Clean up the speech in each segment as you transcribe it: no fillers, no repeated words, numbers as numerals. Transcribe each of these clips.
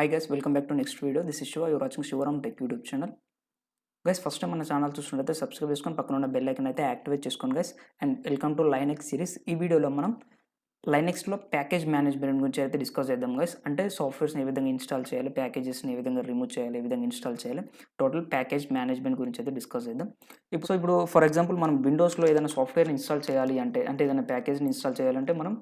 Hi guys, welcome back to next video. This is Shiva. You're watching Shivaram Tech YouTube channel. Guys, first time మన channel చూస్తున్నట్లయితే subscribe చేసుకొని పక్కన ఉన్న bell icon అయితే activate చేసుకోండి guys. And welcome to Linux series. ఈ వీడియోలో మనం లైనెక్స్లో ప్యాకేజ్ మేనేజ్మెంట్ గురించి అయితే డిస్కస్ చేద్దాం గైస్. అంటే సాఫ్ట్వేర్స్ని ఏ విధంగా ఇన్స్టాల్ చేయాలి, ప్యాకేజెస్ని ఏ విధంగా రిమూవ్ చేయాలి, ఏ విధంగా ఇన్స్టాల్ చేయాలి, టోటల్ ప్యాకేజ్ మేనేజ్మెంట్ గురించి అయితే డిస్కస్ చేద్దాం. ఇప్పుడు ఫర్ ఎగ్జాంపుల్ మనం విండోస్లో ఏదైనా సాఫ్ట్వేర్ని ఇన్స్టాల్ చేయాలి అంటే ఏదైనా ప్యాకేజ్ని ఇన్స్టాల్ చేయాలంటే మనం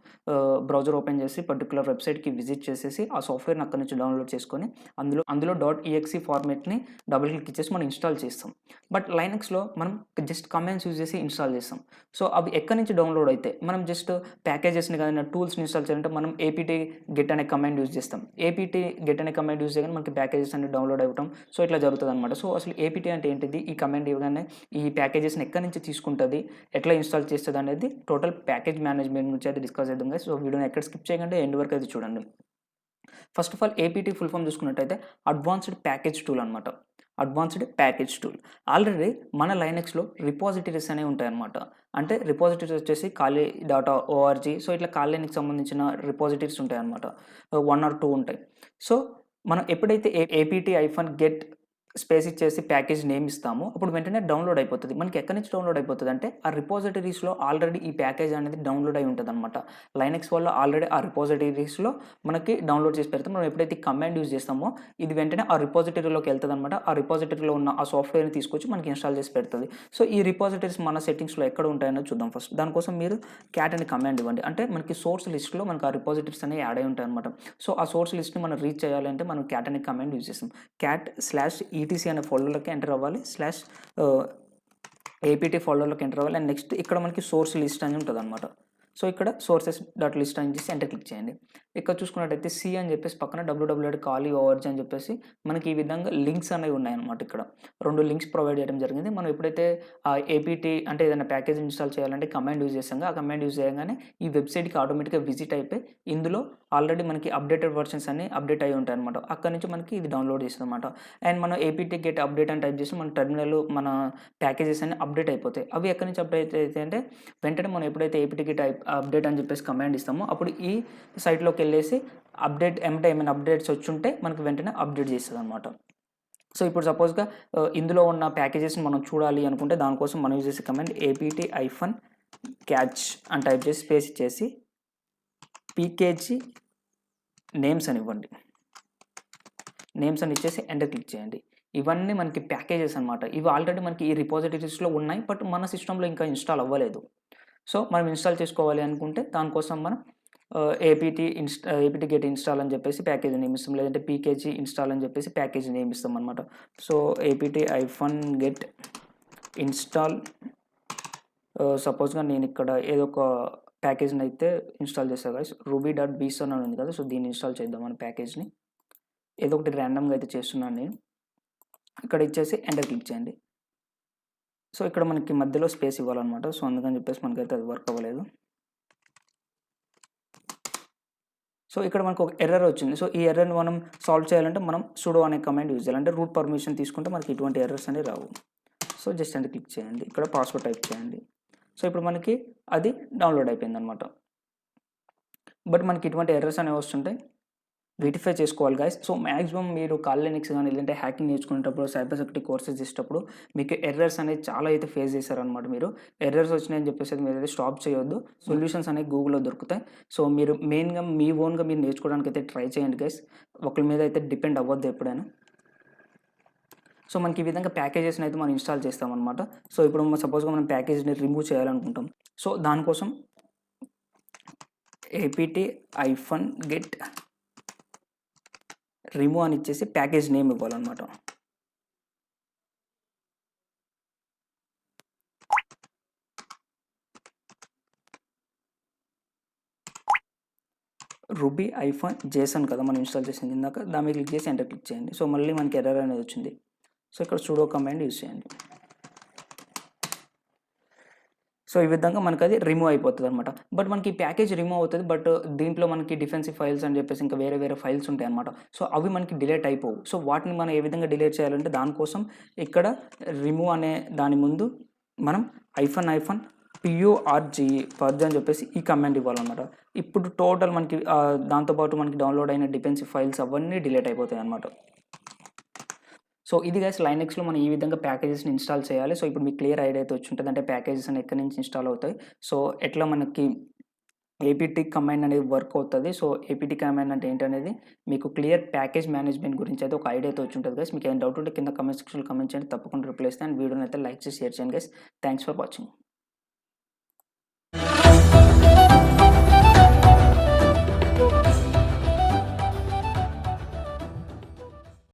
బ్రౌజర్ ఓపెన్ చేసి పర్టికులర్ వెబ్సైట్కి విజిట్ చేసేసి ఆ సాఫ్ట్వేర్ని అక్కడి నుంచి డౌన్లోడ్ చేసుకొని అందులో .exe ఫార్మేట్ని డబుల్ క్లిక్ ఇచ్చేసి మనం ఇన్స్టాల్ చేస్తాం. బట్ లైనెక్స్లో మనం జస్ట్ కమాండ్స్ యూజ్ చేసి ఇన్స్టాల్ చేస్తాం. సో అవి ఎక్కడి నుంచి డౌన్లోడ్ అయితే మనం జస్ట్ ప్యాకేజెస్ని కానీ టూల్స్ని ఇన్స్టాల్ చేయాలంటే మనం apt get అనే కమాండ్ యూజ్ చేస్తాం. apt get అనే కమాండ్ యూజ్ చేయగానే మనకి ప్యాకేజెస్ అన్ని డౌన్లోడ్ అవ్వడం సో ఇట్లా జరుగుతుంది అనమాట. సో అసలు apt అంటే ఏంటిది, ఈ కమాండ్ ఇవ్వగానే ఈ ప్యాకేజెస్ని ఎక్కడి నుంచి తీసుకుంటుంది, ఎట్లా ఇన్స్టాల్ చేస్తుంది అనేది టోటల్ ప్యాకేజ్ మేనేజ్మెంట్ గురించి అయితే డిస్కస్ చేద్దాం. సో వీడియోని ఎక్కడ స్కిప్ చేయకండి, ఎండ్ వరకు అయితే చూడండి. First of all apt full form చూసుకున్నట్టయితే అడ్వాన్స్డ్ ప్యాకేజ్ టూల్ అనమాట. Advanced package tool. ఆల్రెడీ మన లైనెక్స్లో రిపాజిటరీస్ అనేవి ఉంటాయన్నమాట. అంటే రిపాజిటరీస్ వచ్చేసి .org సో ఇట్లా కాలేనికి సంబంధించిన రిపాజిటరీస్ ఉంటాయన్నమాట. 1 or 2 ఉంటాయి. సో మనం ఎప్పుడైతే apt-get స్పేస్ ఇచ్చేసి ప్యాకేజ్ నేమ్ ఇస్తామో అప్పుడు వెంటనే డౌన్లోడ్ అయిపోతుంది. మనకి ఎక్కడి నుంచి డౌన్లోడ్ అయిపోతుంది అంటే ఆ రిపాజిటరీస్లో ఆల్రెడీ ఈ ప్యాకేజ్ అనేది డౌన్లోడ్ అయి ఉంటుంది అనమాట. లైనెక్స్ వల్ల ఆల్రెడీ ఆ రిపాజిటరీస్లో మనకి డౌన్లోడ్ చేసి పెడితే మనం ఎప్పుడైతే కమాండ్ యూజ్ చేస్తామో ఇది వెంటనే ఆ రిపాజిటరీలోకి వెళ్తుంది అనమాట. ఆ రిపాజిటరీలో ఉన్న ఆ సాఫ్ట్వేర్ని తీసుకొచ్చి మనకి ఇన్స్టాల్ చేసి పెడుతుంది. సో ఈ రిపాజిటరీస్ మన సెట్టింగ్స్లో ఎక్కడ ఉంటాయో చూద్దాం. ఫస్ట్ దానికోసం మీరు క్యాట్ అనే కమాండ్ ఇవ్వండి. అంటే మనకి సోర్స్ లిస్ట్లో మనకి ఆ రిపాజిటరీస్ అనేవి యాడ్ అయి ఉంటాయి అనమాట. సో ఆ సోర్స్ లిస్ట్ని మనం రీచ్ చేయాలంటే మనం క్యాట్ అనే కమాండ్ యూజ్ చేస్తాం. cat/etc అనే ఫోల్డర్లోకి ఎంటర్ అవ్వాలి, /apt ఫోల్డర్లోకి ఎంటర్ అవ్వాలి. అండ్ నెక్స్ట్ ఇక్కడ మనకి సోర్స్ లిస్ట్ అని ఉంటుంది అనమాట. సో ఇక్కడ sources.list అని చేసి ఎంటర్ క్లిక్ చేయండి. ఇక్కడ చూసుకున్నట్టయితే సి అని చెప్పేసి పక్కన www.org అని చెప్పేసి మనకి ఈ విధంగా లింక్స్ అనేవి ఉన్నాయన్నమాట. ఇక్కడ 2 లింక్స్ ప్రొవైడ్ చేయడం జరిగింది. మనం ఎప్పుడైతే apt అంటే ఏదైనా ప్యాకేజ్ ఇన్స్టాల్ చేయాలంటే కమాండ్ యూజ్ చేస్తాం, ఆ కమాండ్ యూజ్ చేయగానే ఈ వెబ్సైట్కి ఆటోమేటిక్గా విజిట్ అయిపోయి ఇందులో ఆల్రెడీ మనకి అప్డేటెడ్ వర్షన్స్ అన్ని అప్డేట్ అయ్యి ఉంటాయి అనమాట. అక్కడ నుంచి మనకి ఇది డౌన్లోడ్ చేస్తుంది అనమాట. అండ్ మనం apt-get update అని టైప్ చేసి మన టెర్మినల్ మన ప్యాకేజెస్ అన్ని అప్డేట్ అయిపోతాయి. అవి ఎక్కడి నుంచి అప్డేట్ అయితే అంటే వెంటనే మనం ఎప్పుడైతే apt-get అప్డేట్ అని చెప్పేసి కమాండ్ ఇస్తామో అప్పుడు ఈ సైట్లోకి వెళ్ళేసి అప్డేట్ ఏమైనా అప్డేట్స్ వచ్చి ఉంటే మనకి వెంటనే అప్డేట్ చేస్తుంది అనమాట. సో ఇప్పుడు సపోజ్గా ఇందులో ఉన్న ప్యాకేజెస్ని మనం చూడాలి అనుకుంటే దానికోసం మనం యూజ్ చేసే కమాండ్ apt-catch అని టైప్ చేసి స్పేస్ ఇచ్చేసి pkg నేమ్స్ అని ఇవ్వండి. నేమ్స్ అని ఇచ్చేసి ఎంటర్ క్లిక్ చేయండి. ఇవన్నీ మనకి ప్యాకేజెస్ అనమాట. ఇవి ఆల్రెడీ మనకి ఈ రిపాజిటరీస్లో ఉన్నాయి, బట్ మన సిస్టంలో ఇంకా ఇన్స్టాల్ అవ్వలేదు. సో మనం ఇన్స్టాల్ చేసుకోవాలి అనుకుంటే దానికోసం మనం apt-get ఇన్స్టాల్ అని చెప్పేసి ప్యాకేజ్ నేమ్ ఇస్తాం, లేదంటే pkg ఇన్స్టాల్ అని చెప్పేసి ప్యాకేజ్ నేమ్ ఇస్తాం అనమాట. సో apt-get ఇన్స్టాల్ సపోజ్గా నేను ఇక్కడ ఏదో ఒక ప్యాకేజ్ని అయితే ఇన్స్టాల్ చేస్తాను గైస్. ruby.bson అని ఉంది కదా, సో దీన్ని ఇన్స్టాల్ చేద్దాం మన ప్యాకేజ్ని. ఏదో ఒకటి ర్యాండమ్గా అయితే చేస్తున్నాను నేను. ఇక్కడ ఇచ్చేసి ఎంటర్ క్లిక్ చేయండి. సో ఇక్కడ మనకి మధ్యలో స్పేస్ ఇవ్వాలన్నమాట. సో అందుకని చెప్పేసి మనకైతే అది వర్క్ అవ్వలేదు. సో ఇక్కడ మనకు ఒక ఎర్రర్ వచ్చింది. సో ఈ ఎర్రర్ని మనం సాల్వ్ చేయాలంటే మనం sudo అనే కమాండ్ యూజ్ చేయాలి. అంటే రూట్ పర్మిషన్ తీసుకుంటే మనకి ఇటువంటి ఎర్రర్స్ అనేవి రావు. సో జస్ట్ ఎంటర్ క్లిక్ చేయండి, ఇక్కడ పాస్వర్డ్ టైప్ చేయండి. సో ఇప్పుడు మనకి అది డౌన్లోడ్ అయిపోయింది అనమాట. బట్ మనకి ఇటువంటి ఎర్రర్స్ అనేవి వస్తుంటాయి, రెక్టిఫై చేసుకోవాలి గైస్. సో మ్యాక్సిమం మీరు కాలినిక్స్ కానీ లేదంటే హ్యాకింగ్ నేర్చుకునేటప్పుడు, సైబర్ సెక్యూరిటీ కోర్సెస్ చేసేటప్పుడు మీకు ఎర్రర్స్ అనేది చాలా అయితే ఫేస్ చేశారనమాట. మీరు ఎర్రర్స్ వచ్చినాయని చెప్పేసి మీరు అయితే స్టాప్ చేయొద్దు. సొల్యూషన్స్ అనేవి గూగుల్లో దొరుకుతాయి. సో మీరు మెయిన్గా మీ ఓన్గా మీరు నేర్చుకోవడానికి అయితే ట్రై చేయండి గైస్. ఒకరి మీద అయితే డిపెండ్ అవ్వద్దు ఎప్పుడైనా. సో మనకి ఈ విధంగా ప్యాకేజెస్ని అయితే మనం ఇన్స్టాల్ చేస్తామన్నమాట. సో ఇప్పుడు సపోజ్గా మనం ప్యాకేజ్ని రిమూవ్ చేయాలనుకుంటాం. సో దానికోసం apt-get రిమూవ్ అని ఇచ్చేసి ప్యాకేజ్ నేమ్ ఇవ్వాలన్నమాట. ruby-json కదా మనం ఇన్స్టాల్ చేసింది ఇందాక, దాని మీద క్లిక్ చేసి ఎంటర్ క్లిక్ చేయండి. సో మళ్ళీ మనకి ఎర్రర్ అనేది వచ్చింది. సో ఇక్కడ sudo కమాండ్ యూజ్ చేయండి. సో ఈ విధంగా మనకి అది రిమూవ్ అయిపోతుంది అనమాట. బట్ మనకి ప్యాకేజ్ రిమూవ్ అవుతుంది, బట్ దీంట్లో మనకి డిఫెన్సివ్ ఫైల్స్ అని చెప్పేసి ఇంకా వేరే ఫైల్స్ ఉంటాయి అనమాట. సో అవి మనకి డిలీట్ అయిపోవు. సో వాటిని మనం ఏ విధంగా డిలీట్ చేయాలంటే దానికోసం ఇక్కడ రిమూవ్ అనే దాని ముందు మనం PURGE పర్జ్ అని చెప్పేసి ఈ కమాండ్ ఇవ్వాలన్నమాట. ఇప్పుడు టోటల్ మనకి దాంతోపాటు మనకి డౌన్లోడ్ అయిన డిపెండెన్సీ ఫైల్స్ అవన్నీ డిలీట్ అయిపోతాయి అన్నమాట. సో ఇది గైస్ లైనెక్స్లో మనం ఈ విధంగా ప్యాకేజెస్ని ఇన్స్టాల్ చేయాలి. సో ఇప్పుడు మీకు క్లియర్ ఐడియా అయితే వచ్చి ఉంటుంది, అంటే ప్యాకేజెస్ అని ఎక్కడి నుంచి ఇన్స్టాల్ అవుతాయి, సో ఎట్లా మనకి ఏపీటీ కమాండ్ అనేది వర్క్ అవుతుంది. సో ఏపీటీ కమాండ్ అంటే ఏంటనేది మీకు క్లియర్ ప్యాకేజ్ మేనేజ్మెంట్ గురించి అయితే ఒక ఐడియా అయితే వచ్చి ఉంటుంది గైస్. మీకు ఏమైనా డౌట్ ఉంటే కింద కమెంట్ సెక్షన్లో కమెంట్ చేయండి, తప్పకుండా రిప్లై ఇస్తాను. అండ్ వీడియోని అయితే లైక్ చేసి షేర్ చేయండి గైస్. Thanks for watching.